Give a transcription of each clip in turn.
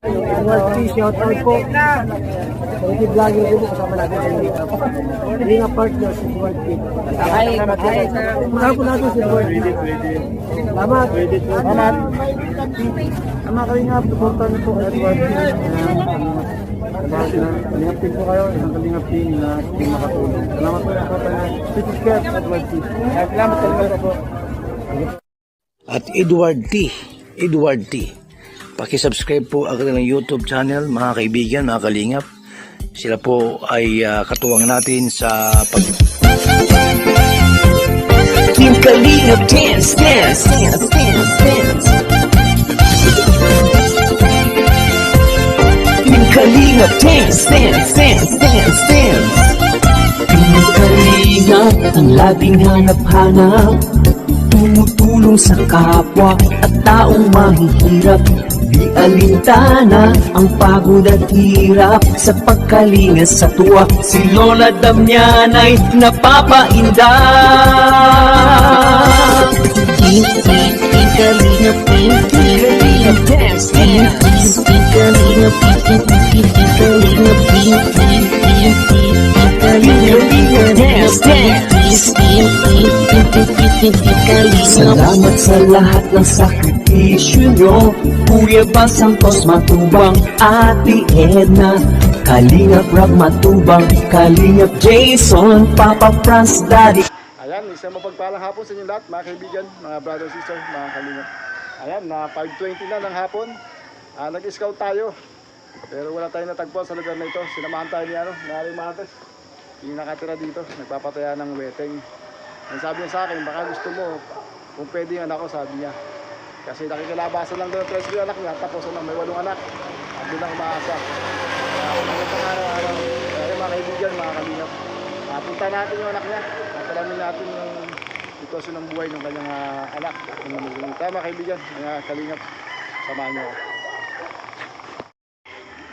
Edward P. Shoutout po. Charity vlogger din po kasama natin sa Link. Link partner si Edward P. Kasama po natin si Edward P. Salamat. Salamat. Tama kayo nga, supportan niyo po Edward P. Kalingap team po kayo, isang kalingap team na team makatulong. Salamat po sa supportan niyo. Please subscribe sa Edward P. Salamat po. At Edward T. Paki-subscribe po ang kanilang YouTube channel, mga kaibigan, mga kalingap. Sila po ay katuwang natin sa Team Kalingap dance, dance, dance, dance, dance. Team Kalingap dance, dance, dance, dance, dance. Team Kalingap ang laging hanap-hanap, tumutulong sa kapwa at taong mahihirap. Di alintana ang pagod at hirap sa pagkalinga sa tuwa. Si Lola Damianay napapainda. Kalingap, Kalingap dance, dance. Kalingap, Kalingap, Kalingap dance, dance. Salamat sa lahat ng sakripisyo nyo, Kuya Bal Santos Matubang, Ate Edna, Kalingap Rob Matubang, Kalingap Jason, Papa Franz, Daddy. Ayan, isang mapagpalang hapon sa inyo lahat, mga kaibigan, mga brothers, sisters, mga kalingap. Ayan, na 5:20 na ng hapon. Nag-scout tayo. Pero wala tayong natagpuan sa lugar na ito. Sinamahan tayo ni Aling Mates. Yung nakatira dito, nagpapataya ng weteng. Ang sabi niya sa akin, baka gusto mo, kung pwede yung anak ko, sabi niya. Kasi nakikilabasan lang doon, 3 anak niya, tapos may 8 anak. At doon lang umaasa. Kaya mga kaibigan, mga kalingap. Punta natin yung anak niya. Natalamin natin yung sitwasyon ng buhay ng kanyang anak. Tama kaibigan, mga kalingap. Samahan niyo ako.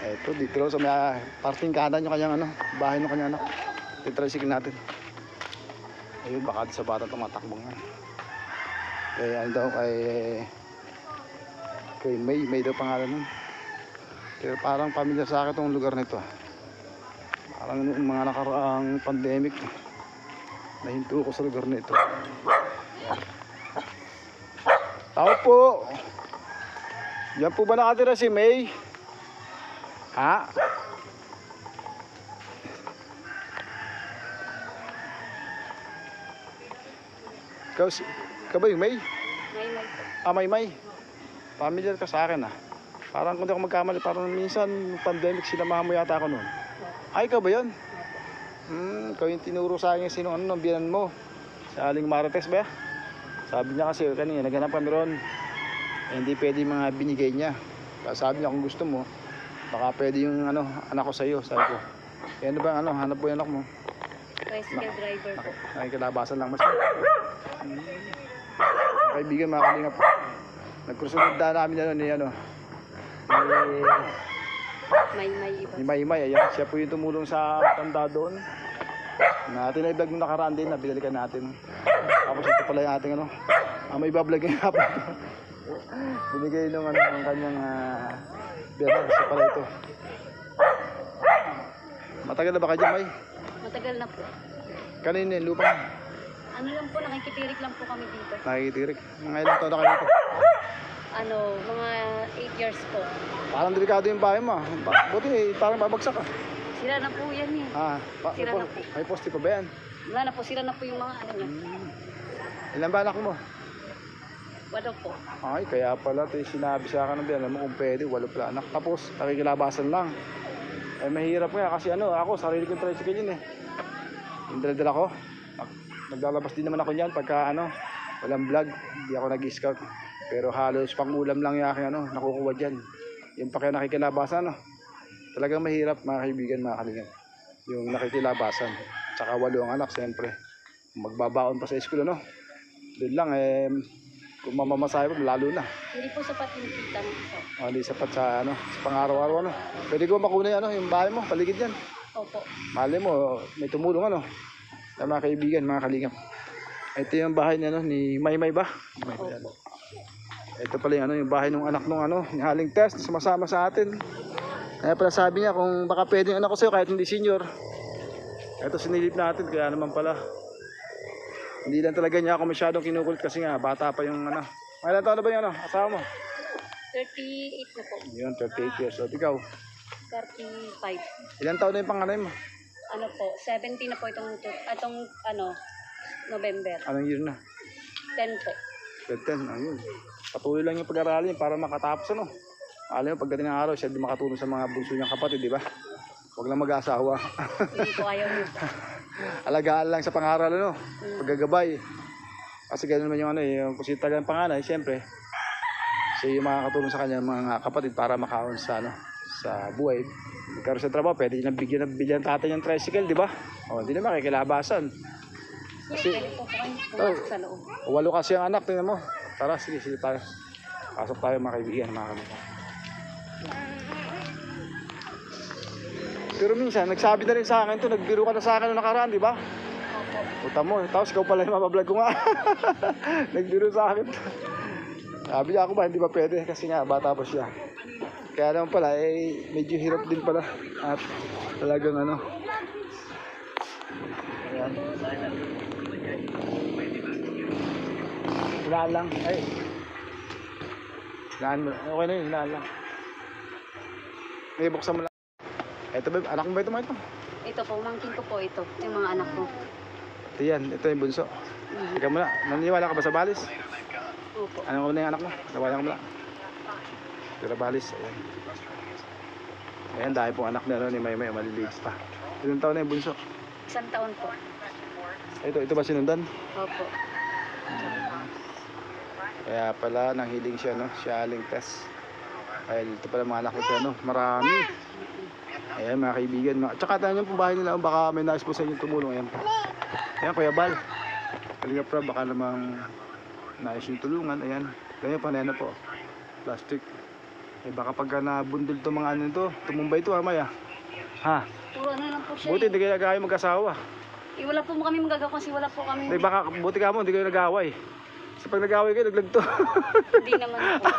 Ito, dito sa may parting kanan yung kanyang bahay ng kanyang anak. Titricycle natin. Ayun, baka sa bata tumatakbong yan. Kaya daw kay May daw pangalan nun. Pero parang pamilyar sa akin itong lugar na ito. Parang yung mga nakaraang pandemic, nahinto ko sa lugar na ito. Tao po! Diyan po ba nakatira si May? Ha? Ikaw ba yung May? May. May. Familiar ka sa akin Parang kung di ako magkamali, parang minsan pandemic sinamahan mo yata ako noon. Ay, ikaw ba yun? Ikaw yung tinuro sa akin sino biyanan mo. Sa Aling Marites ba? Sabi niya kasi kanina, naghanap kami ron. Hindi pwede mga binigay niya. Sabi niya kung gusto mo, baka pwede yung anak ko sa iyo, sabi ko. Eh ano ba hanap mo yung anak mo? Tricycle driver po. Nakikilabasan lang mas. Kaibigan, mga kalingap. Nagkursunod na namin ni May. Ayan, siya po yung tumulong sa tanda doon. Tinablog nung nakaraan din, binalikan natin. Tapos ito pala yung ating may bablog yung hapon. Binigay nung ang kanyang biyana. Siya pala ito. Matagal na ba kayo, May? Matagal na po. Kanina yung lupa? Ano lang po, nakikitirik lang po kami dito. Nakikitirik? Mga ilang taon na kayo dito? Mga 8 years po. Parang delikado yung bahay mo. Buti, parang babagsak Sira na po yan eh. Sira na po. May poste pa ba yan? Wala na po, sira na po yung mga niya. Ilan ba anak mo? Wala po. Ay, kaya pala sinabi sa akin ng biyanan mo kung pwede, 8 pala anak. Tapos, nakikilabasan lang. Ay, mahirap nga kasi ako, sarili kong tricycle yun Yung dala-dala ko. Naglalabas din naman ako niyan pagka walang vlog. Hindi ako nag-scout. Pero halos pang-ulam lang yung aking nakukuha dyan. Yung pa kaya nakikilabasan talagang mahirap, mga kaibigan, mga kalingap. Yung nakikilabasan. Tsaka 8 ang anak, siyempre. Magbabaon pa sa school, doon lang, kung mamamasahe pa, lalo na. Hindi po sapat yung kita ng isa. Hindi sapat sa pang-araw-araw, Pwede ko makunin, yung bahay mo, paligid yan. Opo. Mali mo, may tumulong, sa mga kaibigan, mga kalingap. Ito yung bahay ni May ba? May. Opo. Ito pala yung, yung bahay ng anak ng ni Aling Tess, sumasama sa atin. Kaya pala sabi niya kung baka pwede yung anak ko sa'yo kahit hindi senior. Ito sinilip natin, kaya naman pala. Hindi lang talaga niya ako masyadong kinukulit kasi nga bata pa yung Ilan taon na ba yung asawa mo? 38 na po. Yun, 38 years old. Ikaw? 35. Ilan taon na yung panganay mo? Ano po, 17 na po itong November. Anong year na? 10 po. 10, ayun. Patuloy lang yung pag-aralin para makatapos Alam mo, pagdating ng araw, siya di makatulong sa mga bunso niyang kapatid, di ba? Huwag lang mag-asawa. Hindi po ayaw niyo. Alagaan lang sa pangaral, paggagabay. Kasi ganoon naman yung yung kung sino talagang panganay, siyempre, siya yung makakatulong sa kanya mga kapatid para makaon sa sa buhay. Magkaroon sa trabaho, pwede nang bilhan tatay ng tricycle, di ba? O, hindi naman kikilabasan. Kasi, Pwede po kayo pumasok sa loob. 8 kasi ang anak, tingnan mo. Tara, sige tayo. Pasok tayo mga kaibigan, mga kaibigan. Pero minsan, nagsabi na rin sa akin to, nagbiro ka na sa akin noong nakaraan, di ba? Puta mo, tapos ikaw pala yung mabablog ko nga. Nagbiro sa akin to. Sabi niya ako ba, hindi ba pwede? Kasi nga, bata pa siya. Kaya naman pala, medyo hirap din pala. At talagang Ayan. Hinaan lang. Hinaan mo. Okay na yun, hinaan lang. May buksan mo lang. Ito ba, anak mo ba ito mga ito? Ito po, mangkin ko po ito. Yung mga anak ko. Ito yan, ito yung bunso. Ikaw muna, naniniwala ka ba sa balis? Opo. Ano mo na yung anak mo? Nawala ka muna. Tira balis, ayan. Ayan, dahil pong anak na ni Maymay, maliliit pa. Ilang taon na yung bunso? 1 taon po. Ito ba sinundan? Opo. Kaya pala, nanghiling siya, siya Aling Tess. Kaya dito pala mga anak ko, marami. Ayan mga kaibigan, tsaka tayo yung bahay nila, baka may nais po sa inyo tumulong. Ayan po. Ayan, Kuya Bal. Kalinga pra, baka namang nais yung tulungan. Ayan, ganyan pa na po. Plastic. Baka pagka nabundol to mga ito, tumumbay ito Maya. Ha? Puro lang po siya. Buti hindi kayo mag-asawa. Wala po kami magagawa kasi wala po kami. Baka buti ka mo, hindi kayo nag-away. Kasi pag nag-away kayo, laglag to. Hindi naman po.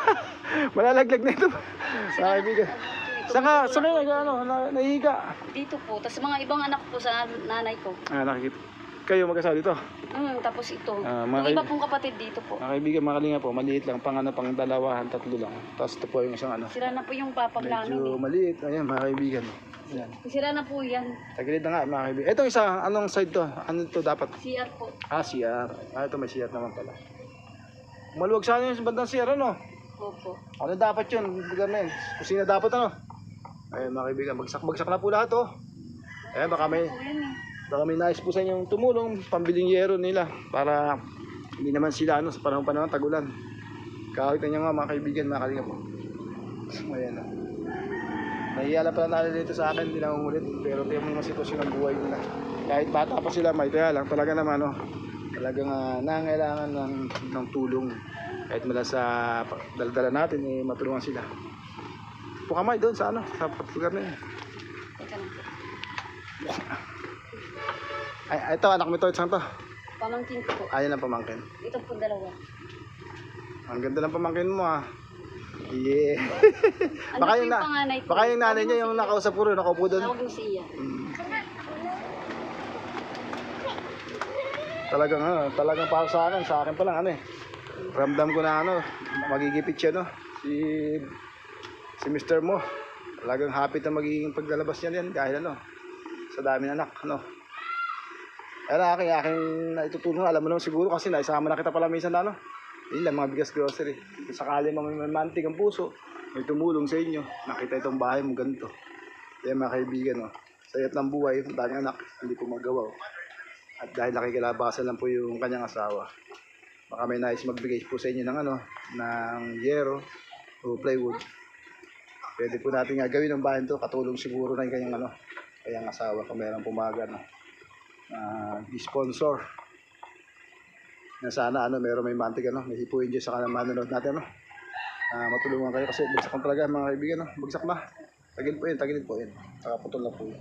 Malalaglag na ito. Sa kaibigan. Saka nahihiga. Dito po. Tapos mga ibang anak po sa nanay ko. Nakikita. Kayo mag-asawa dito? Tapos ito. mga Yung iba pong kapatid dito po. Mga kaibigan, mga kalinga po, maliit lang. Pang 2, 3 lang. Tapos ito po yung isang Sira na po yung papag namin. medyo maliit. Ayan, mga kaibigan. Ayan. Sira na po yan. Tagilid na nga, mga kaibigan. Itong isa, anong side to? Ano to dapat? CR po. CR. Ito may CR naman pala. Maluwag sana yung bandang CR, Opo. Ano dapat yun? Lugar na yun. Kusina dapat, Ayan, mga kaibigan, bagsak na po lahat, Ayan, baka may nais po sa inyong tumulong, pambiling yero nila para hindi naman sila sa panahon tagulan. Kakita nyo nga mga kaibigan, mga kalinga po. Ayan na. Nahihiyala pala nalala dito sa akin, hindi lang umulit. Pero ito yung mga sitwasyon ng buhay nila. Kahit bata pa sila, may kaya lang talaga naman, talagang nangangailangan ng tulong. Kahit mula sa daldala natin, matulungan sila. Pukamay doon sa sa lugar na yun. Teka lang po. Ito, anak mo ito, isang to. Pamangkin ko po. Ayan ang pamangkin. Ito po 2. Ang ganda ng pamangkin mo, Yeah. Ano yung panganay ko? Baka yung nanay niya yung nakausap ko rin, nakaupo doon. Tawag mo siya. Talagang para sa akin pa lang Ramdam ko na magigipit siya si Mr. Mo. Talagang happy na magiging paglalabas niya yan dahil sa dami ng anak aking naitutulong, alam mo naman siguro kasi naisama na kita pala minsan yun lang, mga bigas grocery. Kung sakali may mantig ang puso, may tumulong sa inyo, nakita itong bahay mo ganito. Kaya mga kaibigan, sayat ng buhay, daming anak, hindi po magawa. At dahil nakikilabasan lang po yung kanyang asawa, baka may nais magbigay po sa inyo ng yero o plywood. Pwede po natin gawin ng bahay to, katulong siguro na yung kanyang asawa kung mayroong pumaga sponsor. Na sana meron may mantig may hipuin dyan sa kanang manonood natin matulungan kayo kasi bagsak na talaga mga kaibigan bagsak na, tagilid po yun nakaputol na po yun.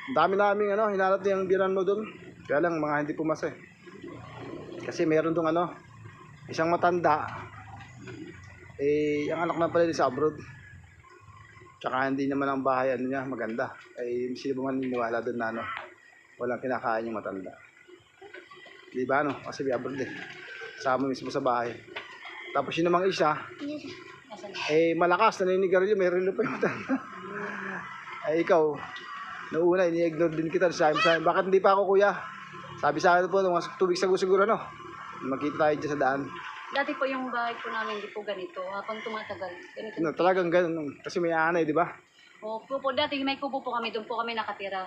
Ang dami naming hinanap niyang biran mo doon, kaya lang mga hindi pumasa kasi meron dong isang matanda Eh, ang anak na pala sa abroad. Tsaka hindi naman ang bahay ano niya maganda. Eh, sino ba man niniwala doon na ano, walang kinakain yung matanda. Di ba ano? Kasi may abroad eh. Sama mismo sa bahay. Tapos yun namang isa, Nasaan? eh malakas, naninigarilyo, may relo pa yung matanda. Ay ikaw, noong una, ini-ignore din kita. Sabi sa akin, bakit hindi pa ako kuya? Sabi sa akin po, nung 2 weeks ago siguro, no? Makita tayo dyan sa daan. Dati po yung bahay po namin hindi po ganito. Habang tumatagal, ganito. No, talagang ganun. Kasi may anay, di ba? Opo po, dati may kubo po kami, doon po kami nakatira.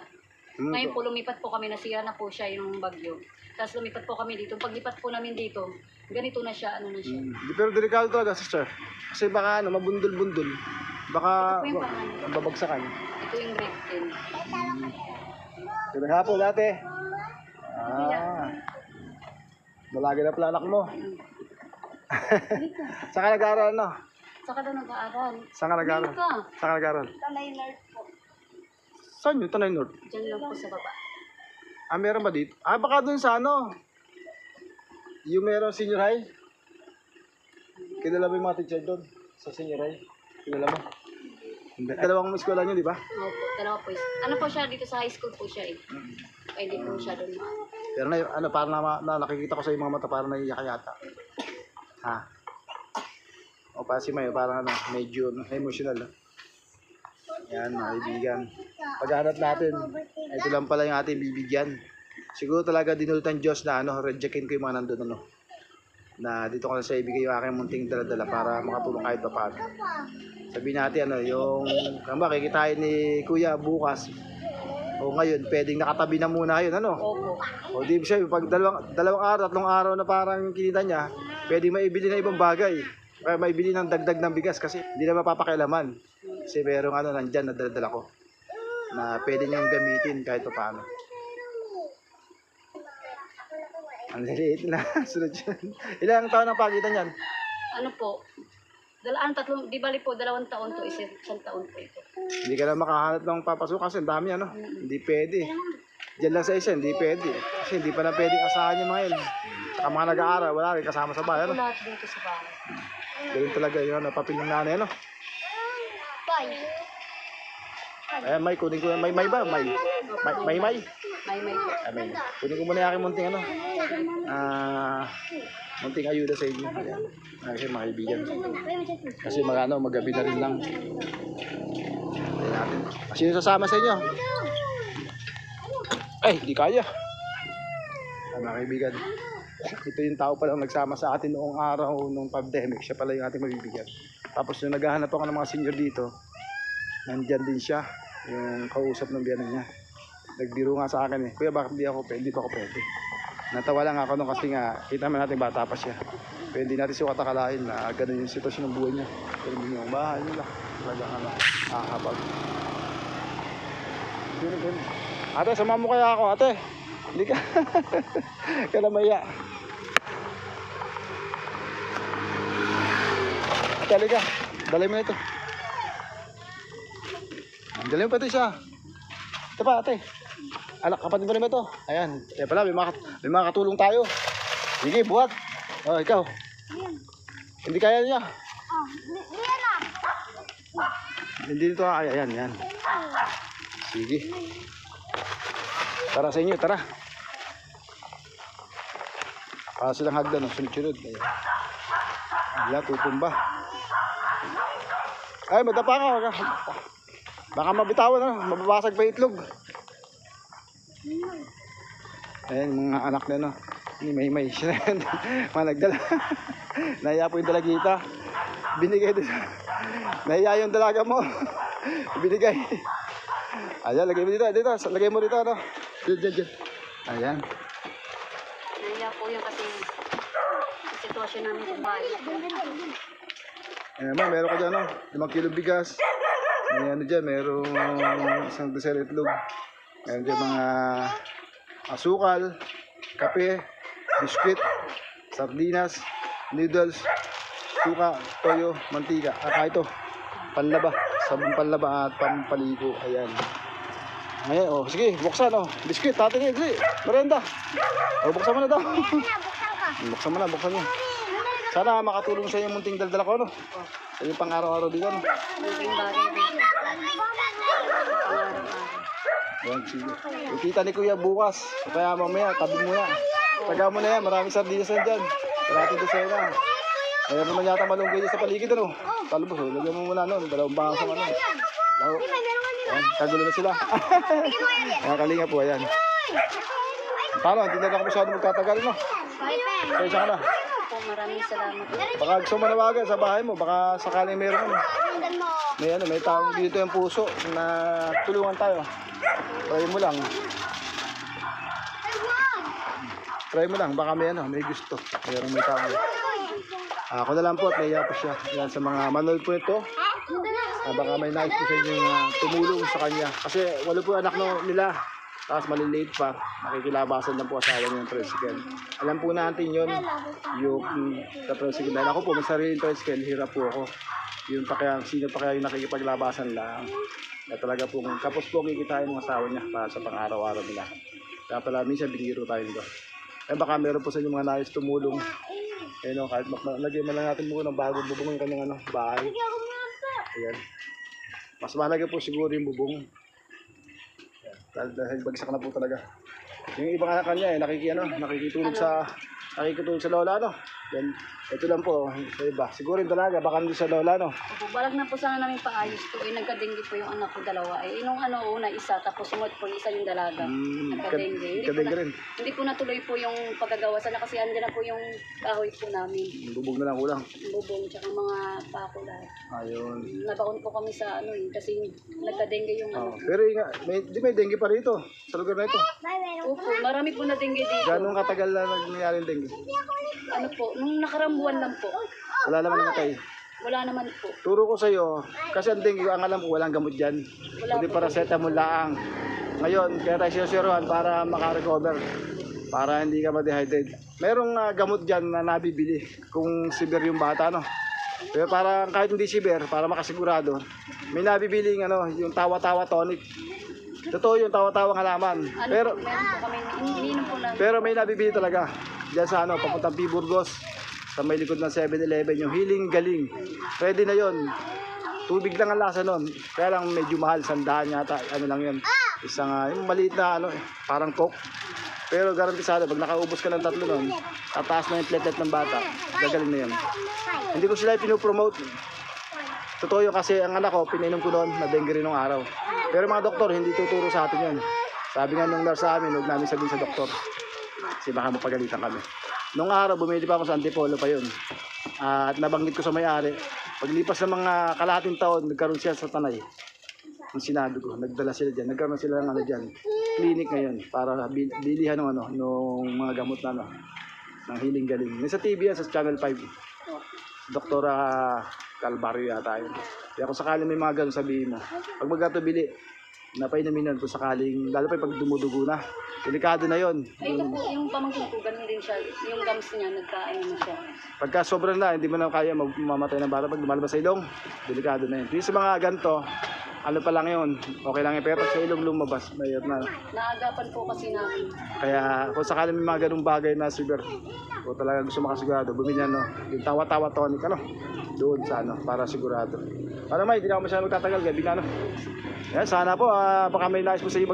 Ngayon po lumipat po kami, nasira na po siya yung bagyo. Tapos lumipat po kami dito. Paglipat po namin dito, ganito na siya, ano na siya. Pero delikado talaga, sister. Kasi baka ano, mabundol-bundol. Baka Ito po yung pangalan. babagsakan. Ito yung break in. Magandang hapon, ate. Malagi na pala anak mo. Saan ka nag-aaral, no? Saka daw nag-aaral. Saan ka nag-aaral? Ka. Saan ka nag-aaral? Tanay nerd po. Saan yun? Tanay North. Diyan lang po sa baba. Ah, meron ba dito? Ah, baka dun sa ano? Yung meron senior high? Kilala mo yung mga teacher doon? Sa senior high? Kilala mo? Hindi. Dalawang eskwela nyo, di ba? Opo, dalawa po. Ano po siya, dito sa high school po siya eh. Pwede po siya doon. Pero na, ano, parang nakikita ko sa yung mga mata, parang naiiyak yata. Ha? O pa si Mayo, parang ano, medyo emotional. Yan, mga kaibigan. Paghanap natin, ito lang pala yung ating bibigyan. Siguro talaga dinulutan Diyos na ano, rejectin ko yung mga nandun, ano. Na dito ko na sa ibigay yung aking munting dala-dala para makatulong kahit pa paano. Sabihin natin, ano, yung, kung ba, kikitain ni Kuya bukas, o ngayon, pwedeng nakatabi na muna yun, ano? Opo. O di siya, pag dalawang araw, 3 araw na parang kinita niya, pwedeng maibili na ibang bagay. Kaya maibili ng dagdag ng bigas kasi hindi na mapapakialaman. Kasi merong ano, nandyan na dala ko na pwede niyang gamitin kahit pa paano. Ang liliit na. Sunod yan. Ilang taon ang pagitan yan? Ano po? Di bali po, 2 taon to, 1 taon po ito. Hindi ka na makahanap ng papasok kasi ang dami ano. Hindi pwede. Diyan lang sa isa, hindi pwede. Kasi hindi pa na pwedeng asahan yung mga yun. Saka mga nag-aaral, wala rin kasama sa bahay. Ako Ano? lahat dito sa bahay. Ganun talaga yun, napapil ng nanay, ano? Ayan, may, kunin ko yan. May ba? May. May po. Ah, may. Kunin ko muna yung aking munting ano. Munting ayuda sa inyo. Ayan. Kasi mga kaibigan. Kasi magabi na rin lang. Ayan natin. Sino sasama sa inyo? Ay, di kaya. Ayan, mga kaibigan. Ito yung tao pala ang nagsama sa atin noong araw, noong pandemic. Siya pala yung ating mabibigyan. Tapos nung naghahanap ako ng mga senior dito, nandyan din siya, yung kausap ng biyanan niya. Nagbiro nga sa akin eh, kuya bakit hindi pa ako pwede. Natawa lang ako nung kasi nga, kita naman natin bata pa siya. Pero hindi natin siya katakalain na ganun yung sitwasyon ng buhay niya. Pero hindi yung bahay nila. Talagang ano, nakakapag. Ganun. Ate, sama mo kaya ako, ate. Hindi ka. Kaya maya. Ate, halika. Dalay mo na ito. Dalay mo pa ito siya. Ito pa, ate. Anak, kapatid mo rin ba ito? Ayan. Kaya pala, may mga katulong tayo. Sige, buhat. O, ikaw. Hindi kaya niya. Hindi dito. Ayan, yan. Sige. Tara sa inyo, tara. Para silang hagdan, sunod-sunod. Ayan, tutumba. Ay, madapa ka. Baka mabitawan, no? Mababasag pa itlog. Ayan, mga anak na, no? Ni May siya. Mga nagdala. Nahiya po yung dalagita. Binigay din. Nahiya yung dalaga mo. Binigay. Ayan, lagay mo dito. Lagay mo dito, no? Diyan. Ayan. Naiya po yun kasi sitwasyon namin sa bahay. Ayan, meron ka dyan, no? 5 kilo bigas. May ano dyan, merong isang dosel itlog. Meron dyan mga asukal, kape, biskwit, sardinas, noodles, suka, toyo, mantika. Ito, panlaba, sabong panlaba at pampaligo. Ayan. Ayan, oh, sige, buksan, oh. Biskwit, tatingin, sige, merenda. Oh, buksan mo na daw. Buksan mo. Sana makatulong sa yung munting daldal ko, no? Sa yung pang araw-araw dito, no? Malaking bagay din. Ayan, sige. Ikita ni Kuya bukas. Kaya mamaya, tabi mo yan. Taga mo na yan, maraming sardinas na dyan. Parating doon sa'yo na. Kaya naman yata malunggay dyan sa paligid, ano? Talbos, lagyan mo muna, no? Dalawang bangsa, ano? Laho. Ayan, kagulo na sila. Ayan, kalinga po, ayan. Paano, hindi na ako masyado magtatagal, no? Kaya siya ka na. Po, maraming salamat. Baka gusto manawagan sa bahay mo, baka sakaling meron, ano? May taong dito yung puso na tulungan tayo. Try mo lang. Try mo lang, baka may gusto. Mayroong may tao. Ako na lang po at naiya po siya. Yan sa mga manood po ito. Baka may nais po sa inyo tumulong sa kanya. Kasi wala po anak nila. Tapos maliliit pa. Nakikilabasan lang po asawa niya ng tricycle. Alam po natin yun. Yung sa tricycle. Dahil ako po, may sariling tricycle. Hirap po ako. Yung pa kaya, sino pa kaya yung nakikipaglabasan lang. Na talaga po, kapos po kikitain ng asawa niya para sa pang-araw-araw nila. Kaya pala, minsan biniro tayo nito. Baka meron po sa inyo mga nais tumulong. Kahit lagyan man lang natin muna ng bagong bubong yung kanyang bahay. Ayan. Mas mahalaga po siguro yung bubong. Ayan. Dahil bagsak na po talaga. Yung ibang anak kanya nakikitulog sa lola, no? Yan. Ito lang po, sa iba. Siguro yung dalaga, baka hindi sa lola, no? Opo, balak na po sana namin paayos to. Nagka-dengue po yung anak ko dalawa. Nung una isa, tapos sunod po isa yung dalaga. Nagka-dengue. Hindi po natuloy po yung paggagawa sana kasi andyan na po yung kahoy po namin. Bubog na lang kulang. Bubong, tsaka mga pako lahat. Ayun. Nabaon po kami sa kasi nagka-dengue yung Pero may dengue pa rito, sa lugar na ito. Opo, marami po na dengue dito. Gano'ng katagal na nangyayari yung dengue? Ano po, nung nakarambuan lang po. Wala naman namatay. Wala naman po. Turo ko sa iyo, kasi ang dengue, ang alam ko walang gamot dyan. Wala Hindi po. paracetamol lang. Ngayon, kaya tayo sinusiruan para makarecover. Para hindi ka ma-dehydrate. Merong gamot dyan na nabibili kung severe yung bata, no? Pero para kahit hindi severe, para makasigurado, may nabibiling yung tawa-tawa tonic. Totoo yung tawa-tawa halaman. Pero Meron po kami, iniinom po lang. Pero may nabibili talaga. Diyan sa papuntang P. Burgos. Sa may likod ng 7-Eleven. Yung Healing Galing. Pwede na yon. Tubig lang ang lasa nun. Kaya lang medyo mahal. 100 yata. Ano lang yun. Isang yung maliit na parang Coke. Pero garantisado. Pag nakaubos ka ng 3 nun, tataas na yung platelet ng bata. Gagaling na yun. Hindi ko sila pinopromote. Totoo yun kasi ang anak ko, pinainom ko noon na dengue rin nung araw. Pero mga doktor, hindi tuturo sa atin yan. Sabi nga nung nurse sa amin, huwag namin sabihin sa doktor. Kasi baka mapagalitan kami. Nung araw, bumili pa ako sa Antipolo pa yun. At nabanggit ko sa may-ari. Paglipas ng mga kalahating taon, nagkaroon siya sa Tanay. Yung sinabi ko, nagdala sila dyan. Nagkaroon sila ng dyan. Clinic ngayon para bilihan ng nung mga gamot na ng Healing Galing. Nasa TV yan, sa Channel 5. Dr. Calvario yata yun. Kaya kung sakaling may mga ganun, sabihin mo. Pag magkatubili, napainumin nun kung sakaling, lalo pa pag dumudugo na. Delikado na yon. Ito po, yung pamangkin ko, ganun din siya. Yung gums niya, nagkain na siya. Pagka sobrang na, hindi mo na kaya mamatay ng bata pag lumalabas sa ilong, delikado na yun. Yung sa mga ganito, ano pa lang yun, okay lang yun. Pero pag sa ilong lumabas, mayroon na. Naagapan po kasi namin. Kaya kung sakaling may mga ganung bagay na severe, kung talaga gusto makasigurado, bumili yung tawa-tawa tonic, doon sa para sigurado. Para hindi na ako masyadong magtatagal, gabi na Yan, sana po, baka may nais po sa iyo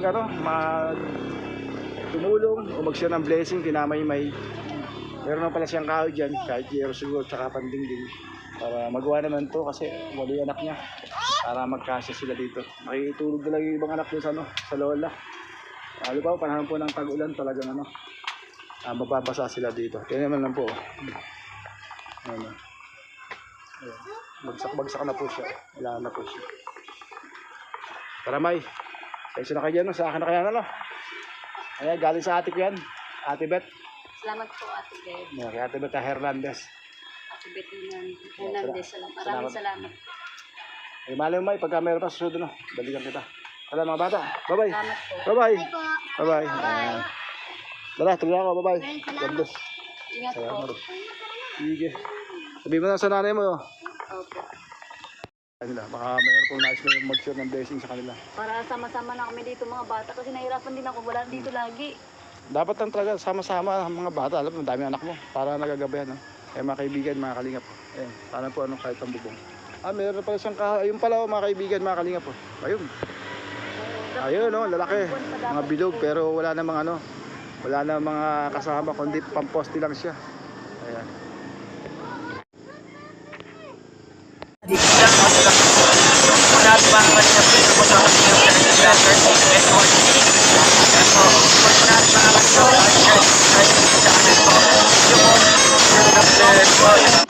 tumulong o mag-share ng blessing, tinamay-may. Meron na pala siyang kahoy dyan, kahit zero siguro, tsaka pandingding. Para magawa naman to kasi wala yung anak niya. Para magkasya sila dito. Makikitulog na lang yung ibang anak doon sa lola. Lalo pa, panahon po ng tag-ulan talagang mababasa sila dito. Kaya naman lang po. Bagsak na po siya. Wala na po siya. Tara, May. Kaysa na kayo sa akin na kaya Ayan, galing sa ate ko yan. Ate Beth. Salamat po, Ate Beth. Kay Ate Beth Hernandez. Ate Beth Hernandez. Maraming salamat. Malay mo, May, pagka meron pa susunod, balikan kita. Tara mga bata. Bye-bye. Salamat po. Bye-bye. Bye-bye. Tara, tuloy ako. Bye-bye. God bless. Ingat po. Sige. Sabihin mo na sa nanay mo. Opo. Baka mayroon pong nais mo mag-share ng blessing sa kanila. Para sama-sama na kami dito mga bata kasi nahirapan din ako. Wala dito lagi. Dapat lang talaga sama-sama ang mga bata. Alam mo, dami anak mo. Para nagagabayan. Eh mga kaibigan, mga kalingap. Ayan, sana po ano kahit ang bubong. Meron pa siyang ayun pala oh, mga kaibigan, mga kalingap po. Ayun. Ayun oh, lalaki. Mga bilog pero wala namang ano. Wala na mga kasama kundi pamposte lang siya. Ayan. Let's go.